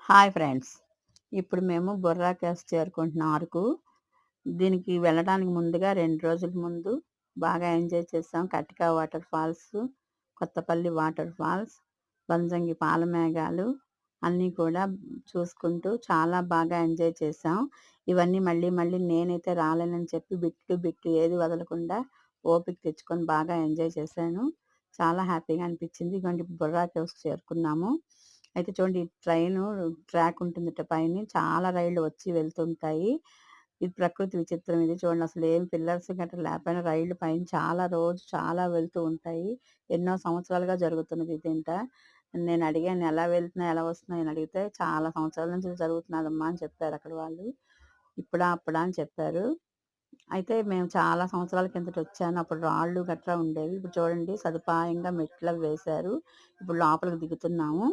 Hi friends. ఇప్పుడు మేము Borra caves చేరుకుంటున్నాం Araku. దీనికి వెళ్ళడానికి ముందుగా 2 రోజుల ముందు బాగా ఎంజాయ్ చేసాం. Katika waterfalls, Kothapalli waterfalls, Vanjangi పాలమేఘాలు అన్నీ కూడా చూసుకుంటూ చాలా బాగా ఎంజాయ్ చేసాం. ఇవన్నీ మళ్ళీ మళ్ళీ నేనైతే రాలేనని చెప్పి బిట్టు ఏది వదలకుండా ఓపిక తెచ్చుకొని బాగా ఎంజాయ్ చేశాను. చాలా హ్యాపీగా అనిపించింది. ఇదిగోండి బొర్రా కేవ్స్‌కి చేరుకున్నాము. అయితే చూడండి ఈ ట్రాక్ ఉంటుందట పైన. చాలా రైళ్లు వచ్చి వెళ్తుంటాయి. ఇది ప్రకృతి విచిత్రం ఇది. చూడండి అసలు ఏం పిల్లర్స్ గట్రా లేకపోయినా రైళ్లు పైన చాలా వెళ్తూ ఉంటాయి. ఎన్నో సంవత్సరాలుగా జరుగుతున్నది ఇదంట. నేను అడిగాను ఎలా వెళ్తున్నాయి? ఎలా వస్తున్నాయి? అని అడిగితే చాలా సంవత్సరాల నుంచి జరుగుతున్నాదమ్మా అని చెప్పారు అక్కడ వాళ్ళు. ఇప్పుడా? అప్పుడా? అని చెప్పారు. అయితే మేము చాలా సంవత్సరాల కిందటొచ్చాను. అప్పుడు రాళ్ళు గట్రా ఉండేవి. ఇప్పుడు చూడండి సదుపాయంగా మెట్లవి వేశారు. ఇప్పుడు లోపలికి దిగుతున్నాము.